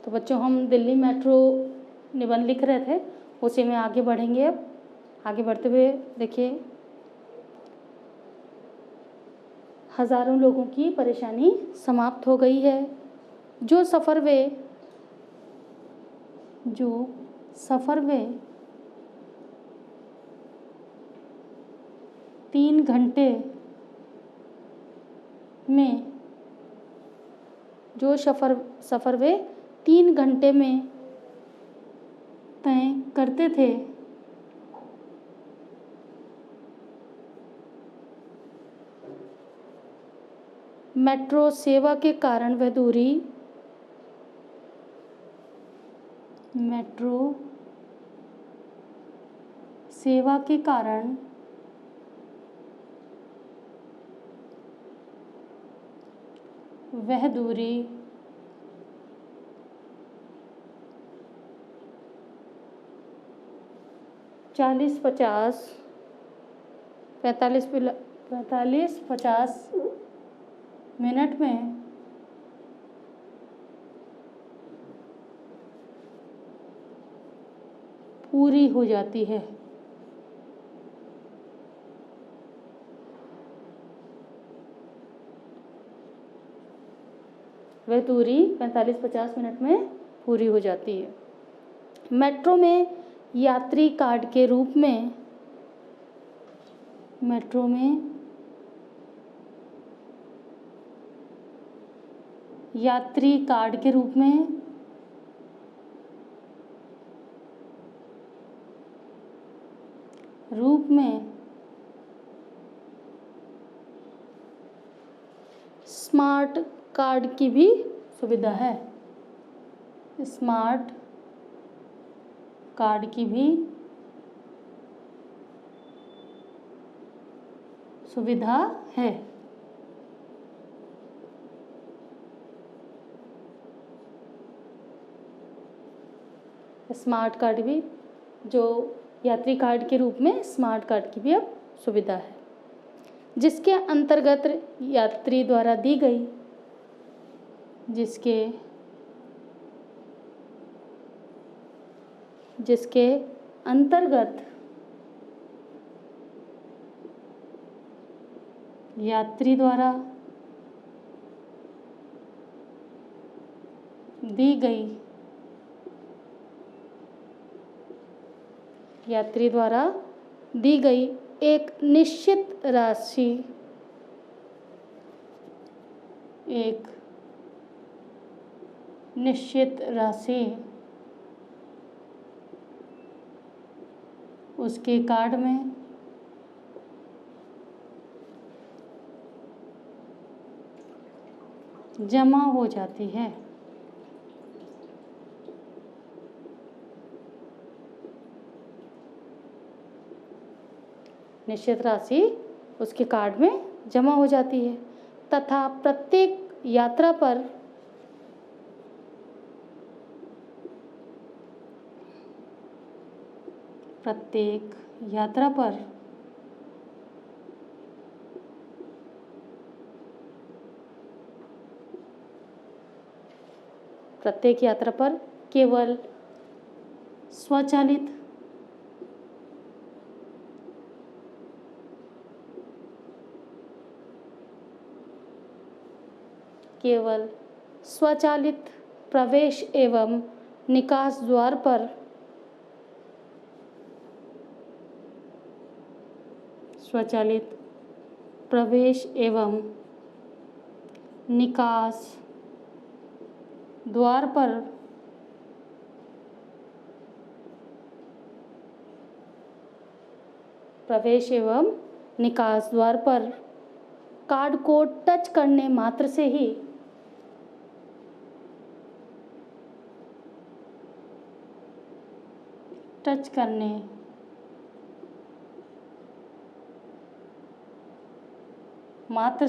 तो बच्चों हम दिल्ली मेट्रो निबंध लिख रहे थे, उसी में आगे बढ़ेंगे। अब आगे बढ़ते हुए देखिए, हज़ारों लोगों की परेशानी समाप्त हो गई है। जो सफ़र वे 3 घंटे में तय करते थे, मेट्रो सेवा के कारण वह दूरी 40-50 मिनट में पूरी हो जाती है। वह दूरी 45-50 मिनट में पूरी हो जाती है। मेट्रो में यात्री कार्ड के रूप में स्मार्ट कार्ड की भी सुविधा है। स्मार्ट कार्ड की भी सुविधा है। स्मार्ट कार्ड भी, जो यात्री कार्ड के रूप में स्मार्ट कार्ड की भी अब सुविधा है, जिसके अंतर्गत यात्री द्वारा दी गई जिसके अंतर्गत यात्री द्वारा दी गई एक निश्चित राशि उसके कार्ड में जमा हो जाती है। निश्चित राशि उसके कार्ड में जमा हो जाती है तथा प्रत्येक यात्रा पर प्रत्येक यात्रा पर केवल स्वचालित प्रवेश एवं निकास द्वार पर कार्ड को टच करने मात्र से ही टच करने मात्र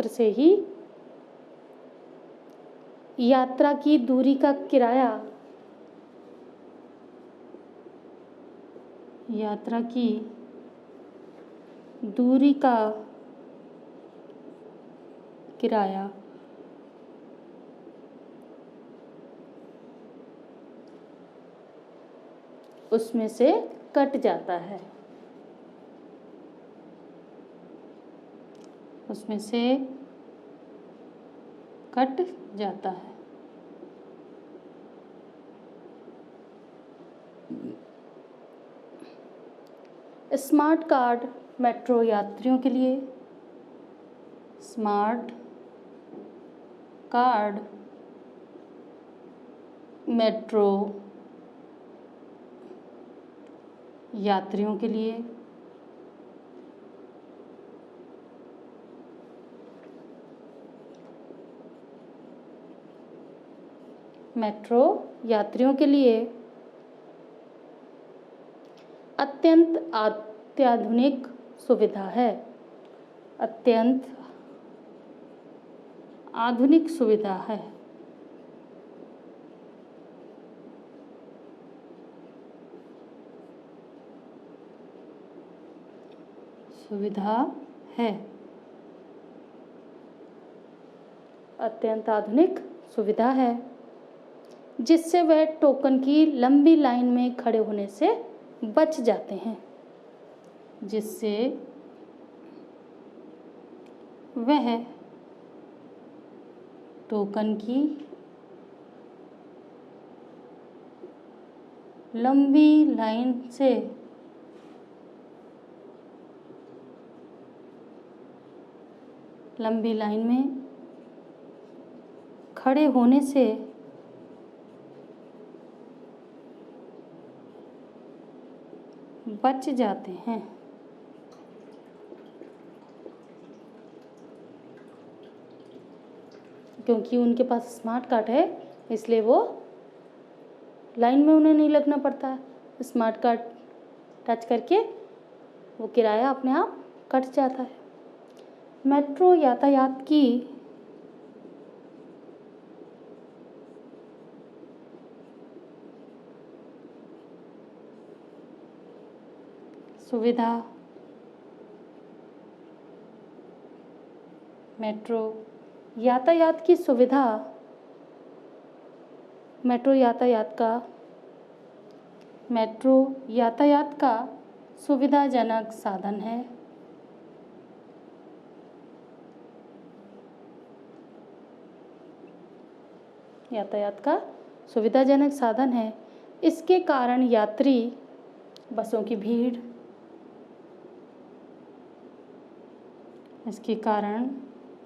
से ही यात्रा की दूरी का किराया दूरी का किराया उसमें से कट जाता है, उसमें से कट जाता है। स्मार्ट कार्ड मेट्रो यात्रियों के लिए, स्मार्ट कार्ड मेट्रो यात्रियों के लिए, मेट्रो यात्रियों के लिए अत्यंत अत्याधुनिक सुविधा है, अत्यंत आधुनिक सुविधा है। सुविधा है, अत्यंत आधुनिक सुविधा है, जिससे वह टोकन की लंबी लाइन में खड़े होने से बच जाते हैं, जिससे वह टोकन की लंबी लाइन से लंबी लाइन में खड़े होने से बच जाते हैं। क्योंकि उनके पास स्मार्ट कार्ड है, इसलिए वो लाइन में उन्हें नहीं लगना पड़ता है। स्मार्ट कार्ड टच करके वो किराया अपने आप कट जाता है। मेट्रो यातायात की सुविधा, मेट्रो यातायात की सुविधा मेट्रो यातायात का सुविधाजनक साधन है। यातायात का सुविधाजनक साधन है। इसके कारण यात्री बसों की भीड़, इसके कारण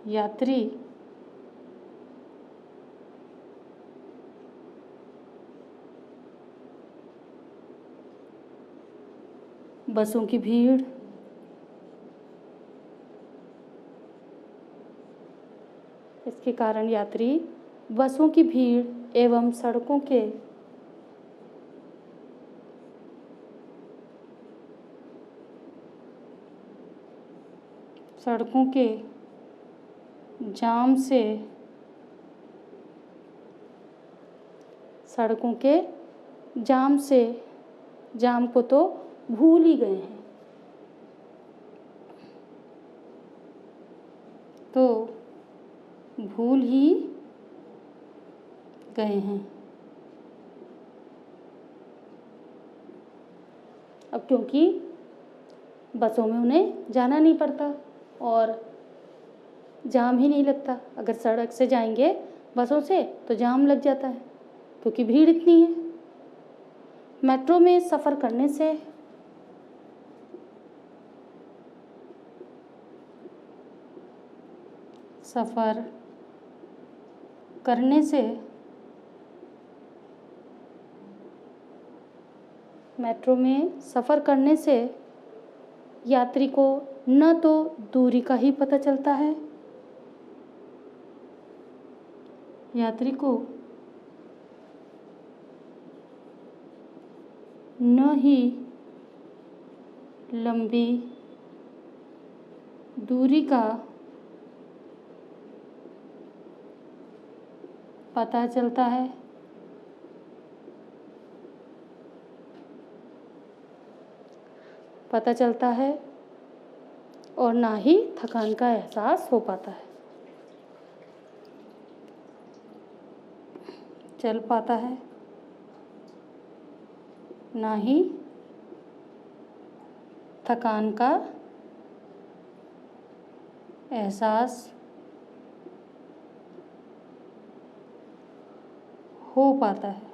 यात्री बसों की भीड़, इसके कारण यात्री बसों की भीड़ एवं सड़कों के जाम से जाम को तो भूल ही गए हैं। अब क्योंकि बसों में उन्हें जाना नहीं पड़ता और जाम ही नहीं लगता। अगर सड़क से जाएंगे बसों से तो जाम लग जाता है, क्योंकि भीड़ इतनी है। मेट्रो में सफ़र करने से मेट्रो में सफ़र करने से यात्री को न तो दूरी का ही पता चलता है, यात्री को न ही लंबी दूरी का पता चलता है, और ना ही थकान का एहसास हो पाता है, चल पाता है, ना ही थकान का एहसास हो पाता है।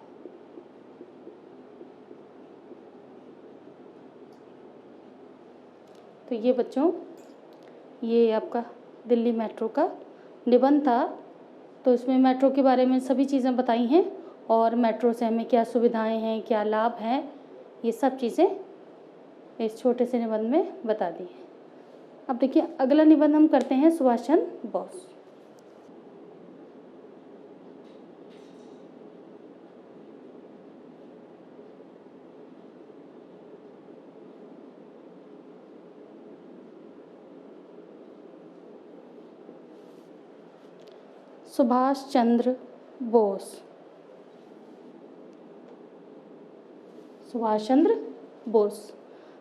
तो ये बच्चों, ये आपका दिल्ली मेट्रो का निबंध था। तो इसमें मेट्रो के बारे में सभी चीज़ें बताई हैं और मेट्रो से हमें क्या सुविधाएं हैं, क्या लाभ हैं, ये सब चीज़ें इस छोटे से निबंध में बता दी हैं। अब देखिए अगला निबंध हम करते हैं सुभाष चंद्र बोस। सुभाष चंद्र बोस। सुभाष चंद्र बोस।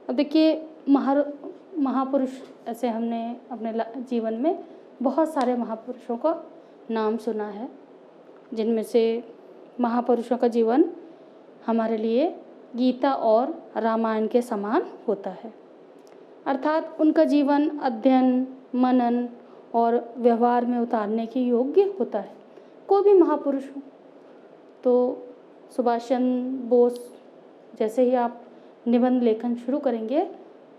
अब देखिए महापुरुष, ऐसे हमने अपने जीवन में बहुत सारे महापुरुषों का नाम सुना है, जिनमें से महापुरुषों का जीवन हमारे लिए गीता और रामायण के समान होता है। अर्थात उनका जीवन अध्ययन, मनन और व्यवहार में उतारने के योग्य होता है। कोई भी महापुरुष हो, तो सुभाष चंद्र बोस जैसे ही आप निबंध लेखन शुरू करेंगे,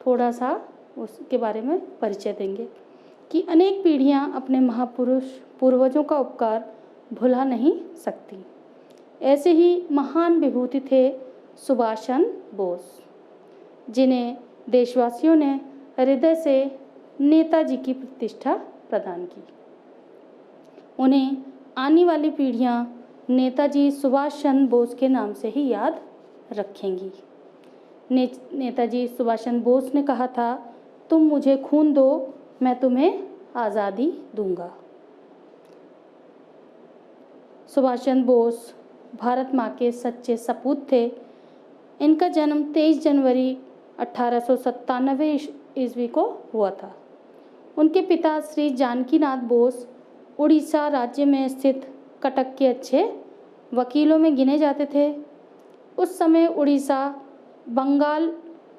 थोड़ा सा उसके बारे में परिचय देंगे कि अनेक पीढ़ियां अपने महापुरुष पूर्वजों का उपकार भुला नहीं सकती। ऐसे ही महान विभूति थे सुभाष चंद्र बोस, जिन्हें देशवासियों ने हृदय से नेताजी की प्रतिष्ठा प्रदान की। उन्हें आने वाली पीढ़ियां नेताजी सुभाष चंद्र बोस के नाम से ही याद रखेंगी। नेताजी सुभाष चंद्र बोस ने कहा था, तुम मुझे खून दो, मैं तुम्हें आज़ादी दूंगा। सुभाष चंद्र बोस भारत माँ के सच्चे सपूत थे। इनका जन्म 23 जनवरी 1897 ईस्वी को हुआ था। उनके पिता श्री जानकीनाथ बोस उड़ीसा राज्य में स्थित कटक के अच्छे वकीलों में गिने जाते थे। उस समय उड़ीसा बंगाल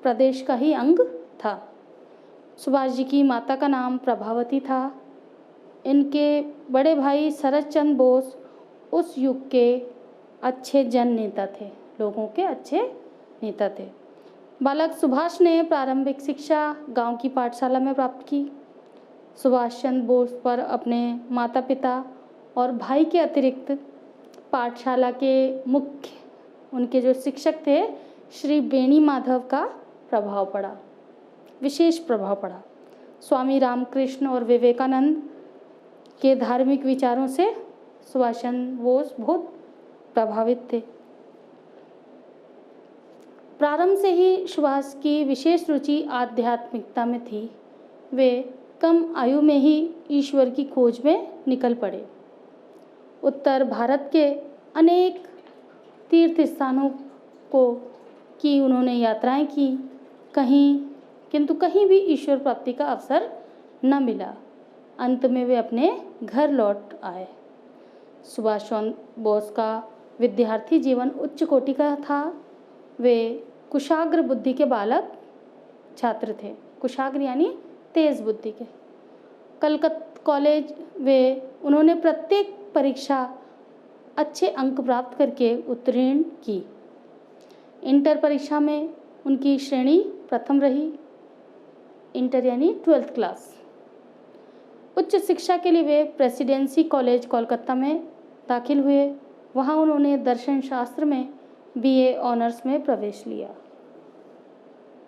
प्रदेश का ही अंग था। सुभाष जी की माता का नाम प्रभावती था। इनके बड़े भाई शरद चंद्र बोस उस युग के अच्छे जन नेता थे, लोगों के अच्छे नेता थे। बालक सुभाष ने प्रारंभिक शिक्षा गांव की पाठशाला में प्राप्त की। सुभाष चंद्र बोस पर अपने माता पिता और भाई के अतिरिक्त पाठशाला के मुख्य उनके जो शिक्षक थे श्री बेणी माधव का प्रभाव पड़ा, विशेष प्रभाव पड़ा। स्वामी रामकृष्ण और विवेकानंद के धार्मिक विचारों से सुभाष चंद्र बोस बहुत प्रभावित थे। प्रारंभ से ही सुभाष की विशेष रुचि आध्यात्मिकता में थी। वे कम आयु में ही ईश्वर की खोज में निकल पड़े। उत्तर भारत के अनेक तीर्थ स्थानों की उन्होंने यात्राएं की, किंतु कहीं भी ईश्वर प्राप्ति का अवसर न मिला। अंत में वे अपने घर लौट आए। सुभाष चंद्र बोस का विद्यार्थी जीवन उच्च कोटि का था। वे कुशाग्र बुद्धि के बालक छात्र थे। कुशाग्र यानी तेज बुद्धि के। कलकत्ता कॉलेज उन्होंने प्रत्येक परीक्षा अच्छे अंक प्राप्त करके उत्तीर्ण की। इंटर परीक्षा में उनकी श्रेणी प्रथम रही। इंटर यानी 12th क्लास। उच्च शिक्षा के लिए वे प्रेसिडेंसी कॉलेज कोलकाता में दाखिल हुए। वहाँ उन्होंने दर्शन शास्त्र में BA ऑनर्स में प्रवेश लिया।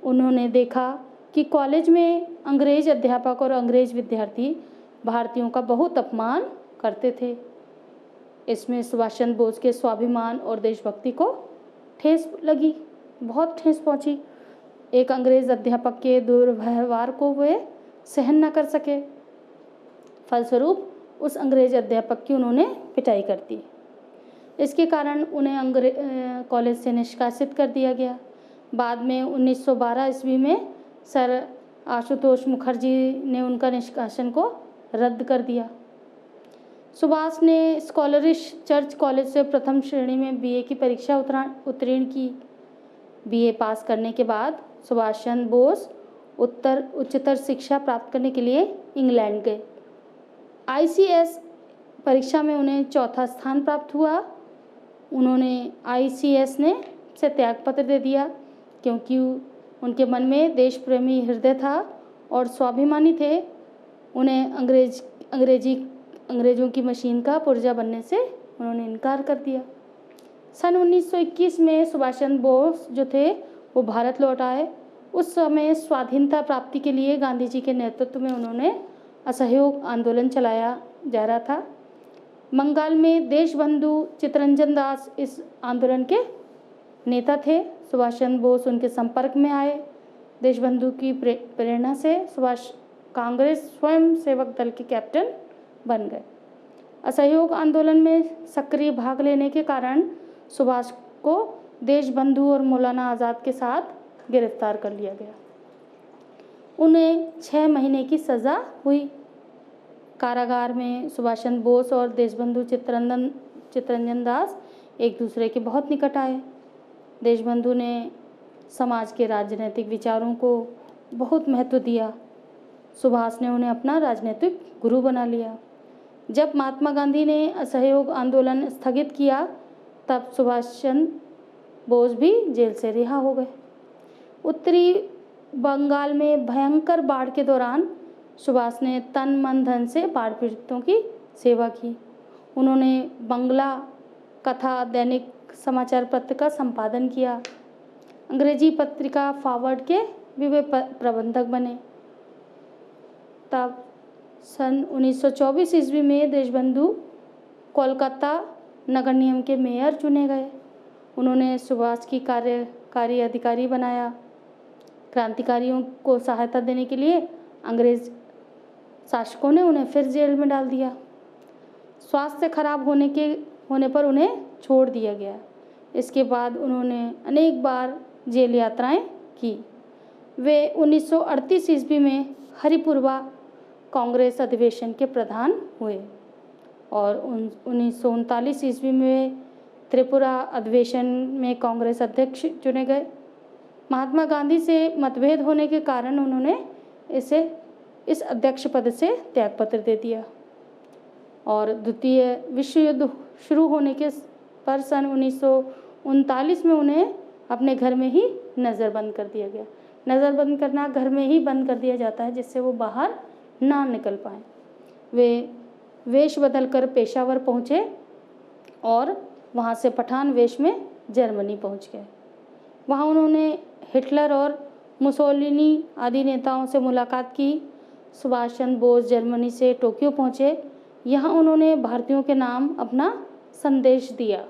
उन्होंने देखा कि कॉलेज में अंग्रेज अध्यापक और अंग्रेज विद्यार्थी भारतीयों का बहुत अपमान करते थे। इसमें सुभाष चंद्र बोस के स्वाभिमान और देशभक्ति को ठेस लगी, बहुत ठेस पहुंची। एक अंग्रेज अध्यापक के दुर्व्यवहार को वे सहन न कर सके। फलस्वरूप उस अंग्रेज अध्यापक की उन्होंने पिटाई कर दी। इसके कारण उन्हें कॉलेज से निष्कासित कर दिया गया। बाद में 1912 ईस्वी में सर आशुतोष मुखर्जी ने उनका निष्कासन को रद्द कर दिया। सुभाष ने स्कॉलरिश चर्च कॉलेज से प्रथम श्रेणी में बीए की परीक्षा उत्तीर्ण की। बीए पास करने के बाद सुभाष चंद्र बोस उच्चतर शिक्षा प्राप्त करने के लिए इंग्लैंड गए। आईसीएस परीक्षा में उन्हें चौथा स्थान प्राप्त हुआ। उन्होंने आईसीएस से त्यागपत्र दे दिया क्योंकि उनके मन में देश प्रेमी हृदय था और स्वाभिमानी थे। उन्हें अंग्रेज़ों की मशीन का पुर्जा बनने से उन्होंने इनकार कर दिया। सन 1921 में सुभाष चंद्र बोस जो थे वो भारत लौट आए। उस समय स्वाधीनता प्राप्ति के लिए गांधी जी के नेतृत्व में उन्होंने असहयोग आंदोलन चलाया जा रहा था। बंगाल में देशबंधु चित्तरंजन दास इस आंदोलन के नेता थे। सुभाष चंद्र बोस उनके संपर्क में आए। देशबंधु की प्रेरणा से सुभाष कांग्रेस स्वयं सेवक दल के कैप्टन बन गए। असहयोग आंदोलन में सक्रिय भाग लेने के कारण सुभाष को देशबंधु और मौलाना आज़ाद के साथ गिरफ्तार कर लिया गया। उन्हें 6 महीने की सज़ा हुई। कारागार में सुभाष चंद्र बोस और देशबंधु चित्तरंजन दास एक दूसरे के बहुत निकट आए। देशबंधु ने समाज के राजनीतिक विचारों को बहुत महत्व दिया। सुभाष ने उन्हें अपना राजनीतिक गुरु बना लिया। जब महात्मा गांधी ने असहयोग आंदोलन स्थगित किया तब सुभाष चंद्र बोस भी जेल से रिहा हो गए। उत्तरी बंगाल में भयंकर बाढ़ के दौरान सुभाष ने तन मन धन से बाढ़ पीड़ितों की सेवा की। उन्होंने बंगला कथा दैनिक समाचार पत्र का संपादन किया। अंग्रेजी पत्रिका फॉरवर्ड के भी वे प्रबंधक बने। तब सन 1924 ईस्वी में देशबंधु कोलकाता नगर निगम के मेयर चुने गए। उन्होंने सुभाष की कार्यकारी अधिकारी बनाया। क्रांतिकारियों को सहायता देने के लिए अंग्रेज शासकों ने उन्हें फिर जेल में डाल दिया। स्वास्थ्य खराब होने पर उन्हें छोड़ दिया गया। इसके बाद उन्होंने अनेक बार जेल यात्राएं की। वे 1938 ईस्वी में हरिपुरवा कांग्रेस अधिवेशन के प्रधान हुए और 1939 ईस्वी में त्रिपुरा अधिवेशन में कांग्रेस अध्यक्ष चुने गए। महात्मा गांधी से मतभेद होने के कारण उन्होंने इस अध्यक्ष पद से त्यागपत्र दे दिया और द्वितीय विश्व युद्ध शुरू होने के पर सन 1939 में उन्हें अपने घर में ही नज़रबंद कर दिया गया। नज़रबंद करना घर में ही बंद कर दिया जाता है जिससे वो बाहर ना निकल पाए। वे वेश बदलकर पेशावर पहुँचे और वहाँ से पठान वेश में जर्मनी पहुँच गए। वहाँ उन्होंने हिटलर और मुसोलिनी आदि नेताओं से मुलाकात की। सुभाष चंद्र बोस जर्मनी से टोक्यो पहुँचे। यहाँ उन्होंने भारतीयों के नाम अपना संदेश दिया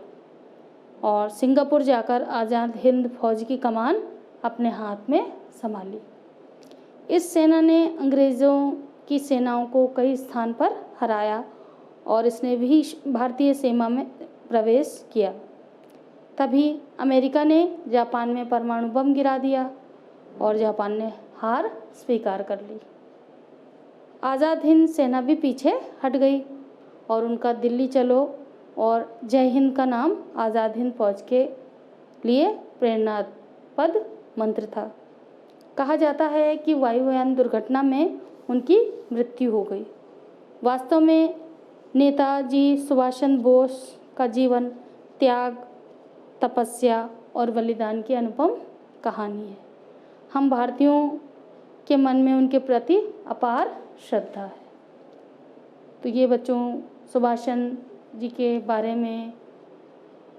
और सिंगापुर जाकर आज़ाद हिंद फौज की कमान अपने हाथ में संभाली। इस सेना ने अंग्रेज़ों की सेनाओं को कई स्थान पर हराया और इसने भी भारतीय सेना में प्रवेश किया। तभी अमेरिका ने जापान में परमाणु बम गिरा दिया और जापान ने हार स्वीकार कर ली। आज़ाद हिंद सेना भी पीछे हट गई और उनका दिल्ली चलो और जय हिंद का नाम आज़ाद हिंद फौज के लिए प्रेरणास्पद मंत्र था। कहा जाता है कि वायुयान दुर्घटना में उनकी मृत्यु हो गई। वास्तव में नेताजी सुभाष चंद्र बोस का जीवन त्याग, तपस्या और बलिदान की अनुपम कहानी है। हम भारतीयों के मन में उनके प्रति अपार श्रद्धा है। तो ये बच्चों सुभाष चंद्र जी के बारे में,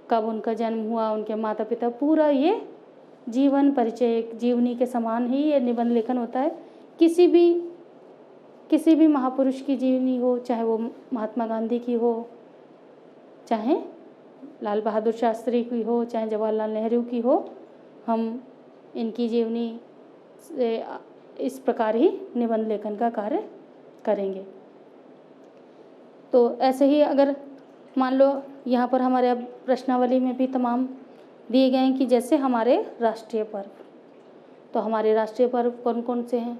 कब उनका जन्म हुआ, उनके माता पिता, पूरा ये जीवन परिचय एक जीवनी के समान ही ये निबंध लेखन होता है। किसी भी महापुरुष की जीवनी हो, चाहे वो महात्मा गांधी की हो, चाहे लाल बहादुर शास्त्री की हो, चाहे जवाहरलाल नेहरू की हो, हम इनकी जीवनी से इस प्रकार ही निबंध लेखन का कार्य करेंगे। तो ऐसे ही अगर मान लो यहाँ पर हमारे अब प्रश्नावली में भी तमाम दिए गए हैं कि जैसे हमारे राष्ट्रीय पर्व, तो हमारे राष्ट्रीय पर्व कौन कौन से हैं?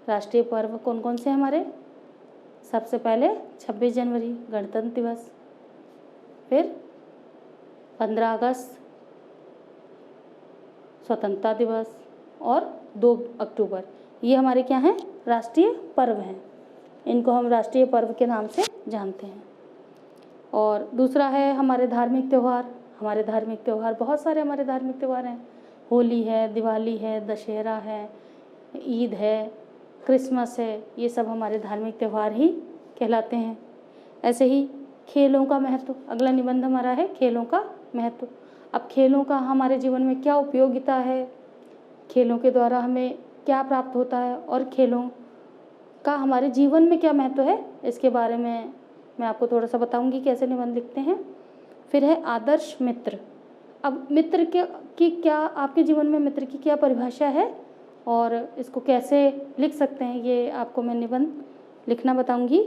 राष्ट्रीय पर्व कौन कौन से हमारे? सबसे पहले 26 जनवरी गणतंत्र दिवस, फिर 15 अगस्त स्वतंत्रता दिवस और 2 अक्टूबर। ये हमारे क्या हैं? राष्ट्रीय पर्व हैं। इनको हम राष्ट्रीय पर्व के नाम से जानते हैं। और दूसरा है हमारे धार्मिक त्यौहार। हमारे धार्मिक त्यौहार बहुत सारे हमारे धार्मिक त्यौहार हैं। होली है, दिवाली है, दशहरा है, ईद है, क्रिसमस है, ये सब हमारे धार्मिक त्यौहार ही कहलाते हैं। ऐसे ही खेलों का महत्व, अगला निबंध हमारा है खेलों का महत्व। अब खेलों का हमारे जीवन में क्या उपयोगिता है, खेलों के द्वारा हमें क्या प्राप्त होता है और खेलों का हमारे जीवन में क्या महत्व है, इसके बारे में मैं आपको थोड़ा सा बताऊंगी कैसे निबंध लिखते हैं। फिर है आदर्श मित्र। अब मित्र की क्या, आपके जीवन में मित्र की क्या परिभाषा है और इसको कैसे लिख सकते हैं, ये आपको मैं निबंध लिखना बताऊंगी,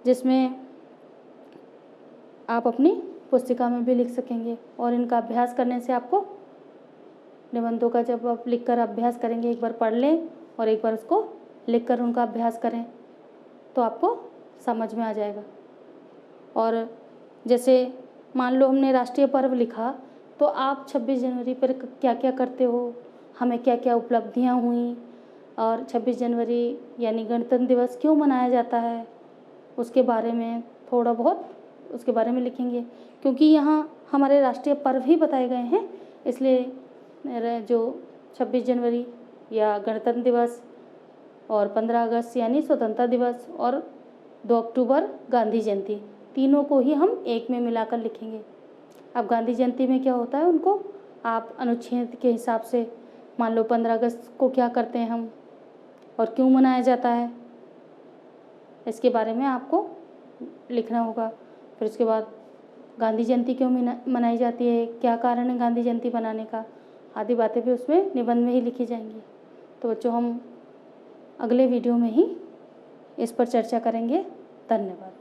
जिसमें आप अपनी पुस्तिका में भी लिख सकेंगे। और इनका अभ्यास करने से आपको निबंधों का जब आप लिखकर अभ्यास करेंगे, एक बार पढ़ लें और एक बार उसको लिखकर उनका अभ्यास करें तो आपको समझ में आ जाएगा। और जैसे मान लो हमने राष्ट्रीय पर्व लिखा, तो आप 26 जनवरी पर क्या क्या करते हो, हमें क्या क्या उपलब्धियां हुई, और 26 जनवरी यानी गणतंत्र दिवस क्यों मनाया जाता है, उसके बारे में थोड़ा बहुत उसके बारे में लिखेंगे। क्योंकि यहाँ हमारे राष्ट्रीय पर्व ही बताए गए हैं, इसलिए जो 26 जनवरी या गणतंत्र दिवस और 15 अगस्त यानी स्वतंत्रता दिवस और 2 अक्टूबर गांधी जयंती, तीनों को ही हम एक में मिलाकर लिखेंगे। अब गांधी जयंती में क्या होता है, उनको आप अनुच्छेद के हिसाब से मान लो 15 अगस्त को क्या करते हैं हम और क्यों मनाया जाता है, इसके बारे में आपको लिखना होगा। फिर उसके बाद गांधी जयंती क्यों मनाई जाती है, क्या कारण है गांधी जयंती बनाने का, आदि बातें भी उसमें निबंध में ही लिखी जाएंगी। तो बच्चों हम अगले वीडियो में ही इस पर चर्चा करेंगे। धन्यवाद।